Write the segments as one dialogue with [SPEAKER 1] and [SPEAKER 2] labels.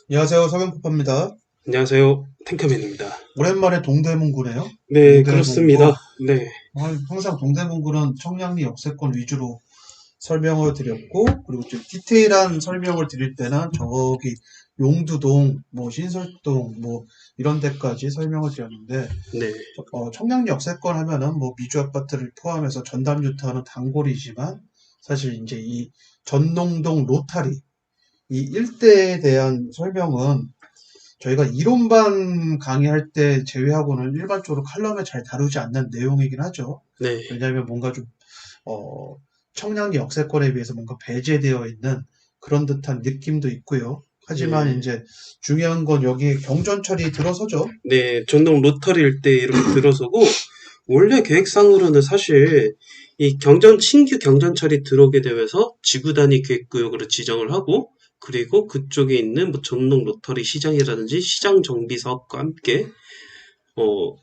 [SPEAKER 1] 안녕하세요. 서경포파입니다.
[SPEAKER 2] 안녕하세요. 탱크맨입니다.
[SPEAKER 1] 오랜만에 동대문구네요.
[SPEAKER 2] 네,
[SPEAKER 1] 동대문구.
[SPEAKER 2] 그렇습니다. 네,
[SPEAKER 1] 항상 동대문구는 청량리 역세권 위주로 설명을 드렸고, 그리고 좀 디테일한 설명을 드릴 때는 저기 용두동, 뭐 신설동, 뭐 이런 데까지 설명을 드렸는데,
[SPEAKER 2] 네,
[SPEAKER 1] 청량리 역세권 하면은 뭐 미주 아파트를 포함해서 전담 유타는 단골이지만, 사실 이제 이 전농동 로타리, 이 일대에 대한 설명은 저희가 이론반 강의할 때 제외하고는 일반적으로 칼럼에 잘 다루지 않는 내용이긴 하죠.
[SPEAKER 2] 네,
[SPEAKER 1] 왜냐하면 뭔가 좀, 어, 청량리 역세권에 비해서 뭔가 배제되어 있는 그런 듯한 느낌도 있고요. 하지만
[SPEAKER 2] 네,
[SPEAKER 1] 이제 중요한 건 여기 경전철이 들어서죠.
[SPEAKER 2] 네. 전동 로터리일 때 이렇게 들어서고, 원래 계획상으로는 사실 신규 경전철이 들어오게 되면서 지구 단위 계획구역으로 지정을 하고, 그리고 그쪽에 있는 뭐 전동 로터리 시장이라든지 시장 정비 사업과 함께, 어,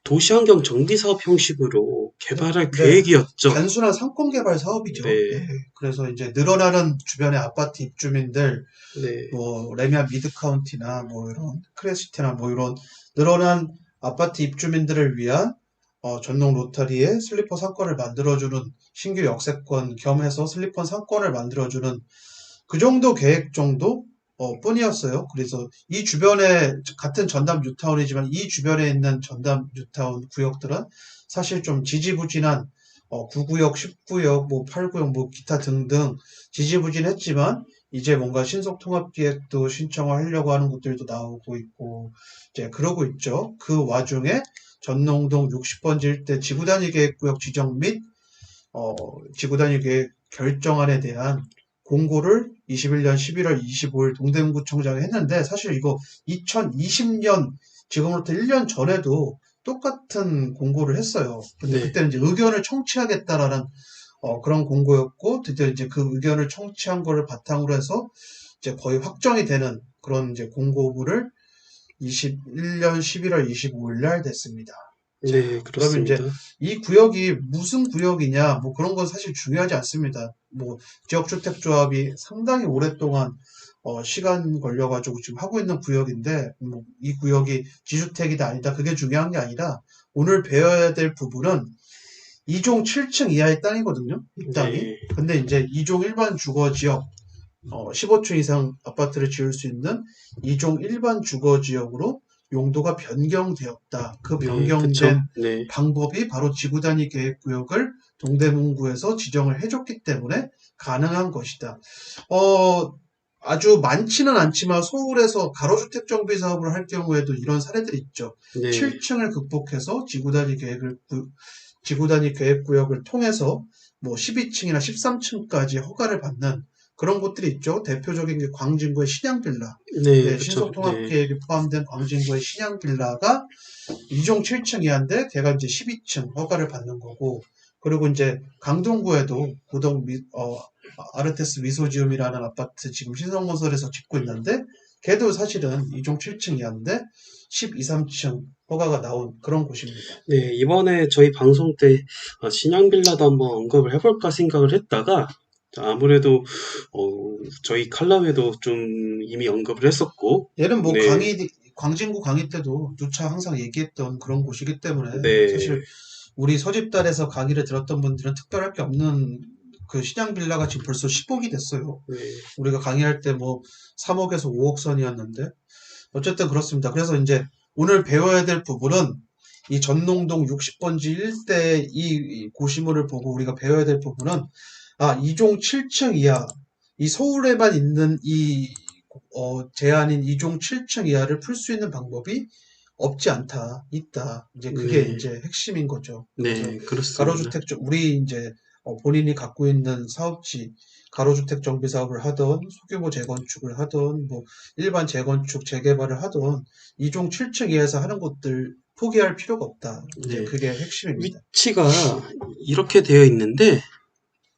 [SPEAKER 2] 도시환경 정비 사업 형식으로 개발할
[SPEAKER 1] 네,
[SPEAKER 2] 계획이었죠.
[SPEAKER 1] 단순한 상권 개발 사업이죠. 예.
[SPEAKER 2] 네,
[SPEAKER 1] 그래서 이제 늘어나는 주변의 아파트 입주민들,
[SPEAKER 2] 네,
[SPEAKER 1] 뭐 레미안 미드카운티나 뭐 이런 크레시티나 뭐 이런 늘어난 아파트 입주민들을 위한 전동 로터리의 슬리퍼 상권을 만들어주는 신규 역세권 겸해서 슬리퍼 상권을 만들어주는 그 정도 계획 정도 뿐이었어요. 그래서 이 주변에 같은 전담 뉴타운이지만 이 주변에 있는 전담 뉴타운 구역들은 사실 좀 지지부진한 9구역, 10구역, 뭐 8구역, 뭐 기타 등등 지지부진했지만 이제 뭔가 신속통합기획도 신청을 하려고 하는 것들도 나오고 있고 이제 그러고 있죠. 그 와중에 전농동 60번지 일대 지구단위 계획구역 지정 및 지구단위 계획 결정안에 대한 공고를 21년 11월 25일 동대문구청장이 했는데 사실 이거 2020년 지금부터 1년 전에도 똑같은 공고를 했어요. 근데
[SPEAKER 2] 네,
[SPEAKER 1] 그때는 이제 의견을 청취하겠다라는 그런 공고였고 드디어 이제 그 의견을 청취한 거를 바탕으로 해서 이제 거의 확정이 되는 그런 이제 공고를 21년 11월 25일 날 됐습니다. 자,
[SPEAKER 2] 네,
[SPEAKER 1] 그러면 이제
[SPEAKER 2] 그렇습니다.
[SPEAKER 1] 이 구역이 무슨 구역이냐, 뭐 그런 건 사실 중요하지 않습니다. 뭐 지역주택조합이 상당히 오랫동안 시간 걸려가지고 지금 하고 있는 구역인데, 뭐 이 구역이 지주택이다 아니다 그게 중요한 게 아니라 오늘 배워야 될 부분은 2종 7층 이하의 땅이거든요. 이 땅이.
[SPEAKER 2] 네,
[SPEAKER 1] 근데 이제 2종 일반 주거 지역 15층 이상 아파트를 지을 수 있는 2종 일반 주거 지역으로 용도가 변경되었다. 그
[SPEAKER 2] 네, 그쵸.
[SPEAKER 1] 변경된
[SPEAKER 2] 네,
[SPEAKER 1] 방법이 바로 지구단위 계획구역을 동대문구에서 지정을 해줬기 때문에 가능한 것이다. 어, 아주 많지는 않지만 서울에서 가로주택 정비 사업을 할 경우에도 이런 사례들이 있죠.
[SPEAKER 2] 네,
[SPEAKER 1] 7층을 극복해서 지구단위 계획구역을 통해서 뭐 12층이나 13층까지 허가를 받는 그런 곳들이 있죠. 대표적인 게 광진구의 신양빌라.
[SPEAKER 2] 네,
[SPEAKER 1] 네,
[SPEAKER 2] 그쵸. 네,
[SPEAKER 1] 신속통합계획이 포함된 광진구의 신양빌라가 2종 7층 이하인데 걔가 이제 12층 허가를 받는 거고 그리고 이제 강동구에도 아르테스 미소지움이라는 아파트 지금 신성건설에서 짓고 있는데 걔도 사실은 2종 7층 이하인데 12, 3층 허가가 나온 그런 곳입니다.
[SPEAKER 2] 네, 이번에 저희 방송 때 신양빌라도 한번 언급을 해볼까 생각을 했다가 아무래도 저희 칼럼에도 좀 이미 언급을 했었고,
[SPEAKER 1] 얘는 뭐
[SPEAKER 2] 네,
[SPEAKER 1] 광진구 강의 때도 누차 항상 얘기했던 그런 곳이기 때문에
[SPEAKER 2] 네,
[SPEAKER 1] 사실 우리 서집단에서 강의를 들었던 분들은 특별할 게 없는 그 신양 빌라가 지금 벌써 10억이 됐어요.
[SPEAKER 2] 네,
[SPEAKER 1] 우리가 강의할 때 뭐 3억에서 5억 선이었는데 어쨌든 그렇습니다. 그래서 이제 오늘 배워야 될 부분은 이 전농동 60번지 일대 이 고시물을 보고 우리가 배워야 될 부분은 2종 7층 이하 이 서울에만 있는 이 제한인 2종 7층 이하를 풀 수 있는 방법이 없지 않다, 있다. 이제 그게
[SPEAKER 2] 네,
[SPEAKER 1] 이제 핵심인 거죠. 그래서
[SPEAKER 2] 네, 그렇습니다.
[SPEAKER 1] 가로주택 우리 이제 본인이 갖고 있는 사업지 가로주택 정비 사업을 하던 소규모 재건축을 하던 뭐 일반 재건축 재개발을 하던 2종 7층 이하에서 하는 것들 포기할 필요가 없다. 이제
[SPEAKER 2] 네,
[SPEAKER 1] 그게 핵심입니다.
[SPEAKER 2] 위치가 이렇게 되어 있는데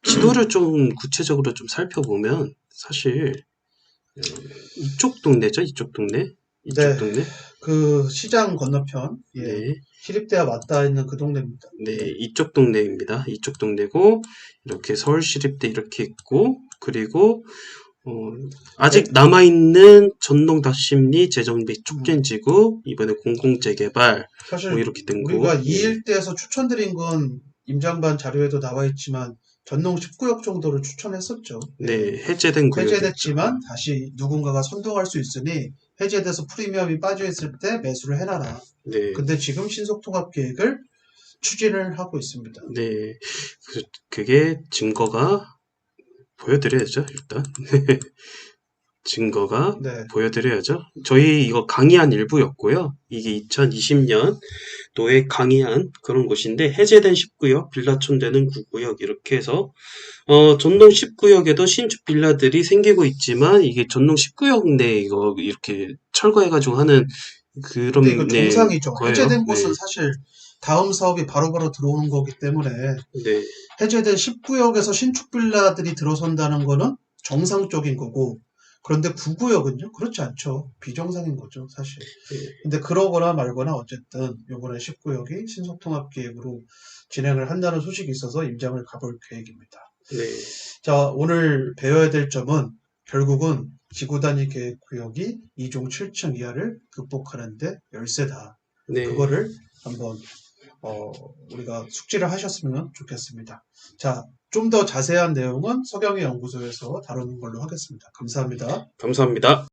[SPEAKER 2] 지도를 좀 구체적으로 좀 살펴보면 사실 이쪽 동네죠, 이쪽 동네, 이쪽
[SPEAKER 1] 네,
[SPEAKER 2] 동네.
[SPEAKER 1] 그 시장 건너편, 예,
[SPEAKER 2] 네,
[SPEAKER 1] 시립대와 맞닿아 있는 그 동네입니다.
[SPEAKER 2] 네,
[SPEAKER 1] 네.
[SPEAKER 2] 이쪽 동네입니다. 이쪽 동네고, 이렇게 서울시립대 이렇게 있고, 그리고, 아직 남아있는 전동 다심리 재정비 촉진지구, 이번에 공공재개발,
[SPEAKER 1] 사실
[SPEAKER 2] 이렇게 된
[SPEAKER 1] 우리가
[SPEAKER 2] 거.
[SPEAKER 1] 이 일대에서 추천드린 건 임장반 자료에도 나와 있지만 전농 10구역 정도를 추천했었죠.
[SPEAKER 2] 네, 해제된 구역이었죠.
[SPEAKER 1] 해제됐지만 다시 누군가가 선동할 수 있으니 해제돼서 프리미엄이 빠져 있을 때 매수를 해놔라.
[SPEAKER 2] 네,
[SPEAKER 1] 근데 지금 신속통합 계획을 추진을 하고 있습니다.
[SPEAKER 2] 네. 그게 증거가 보여드려야죠, 일단. 증거가
[SPEAKER 1] 네,
[SPEAKER 2] 보여드려야죠. 저희 이거 강의한 일부였고요. 이게 2020년도에 강의한 그런 곳인데, 해제된 10구역, 빌라촌되는 9구역, 이렇게 해서 전동 10구역에도 신축 빌라들이 생기고 있지만, 이게 전동 10구역 내 이거 이렇게 철거해가지고 하는
[SPEAKER 1] 근데 이거
[SPEAKER 2] 그런, 네,
[SPEAKER 1] 정상이죠.
[SPEAKER 2] 거예요.
[SPEAKER 1] 해제된
[SPEAKER 2] 네,
[SPEAKER 1] 곳은 사실 다음 사업이 바로바로 들어오는 거기 때문에
[SPEAKER 2] 네,
[SPEAKER 1] 해제된 10구역에서 신축 빌라들이 들어선다는 거는 정상적인 거고, 그런데 9구역은요? 그렇지 않죠. 비정상인 거죠, 사실.
[SPEAKER 2] 네,
[SPEAKER 1] 근데 그러거나 말거나 어쨌든 이번에 10구역이 신속통합 계획으로 진행을 한다는 소식이 있어서 임장을 가볼 계획입니다.
[SPEAKER 2] 네,
[SPEAKER 1] 자, 오늘 배워야 될 점은 결국은 지구 단위 계획 구역이 2종 7층 이하를 극복하는데 열세다.
[SPEAKER 2] 네.
[SPEAKER 1] 그거를 한번 우리가 숙지를 하셨으면 좋겠습니다. 자, 좀 더 자세한 내용은 서경희 연구소에서 다루는 걸로 하겠습니다. 감사합니다.
[SPEAKER 2] 감사합니다.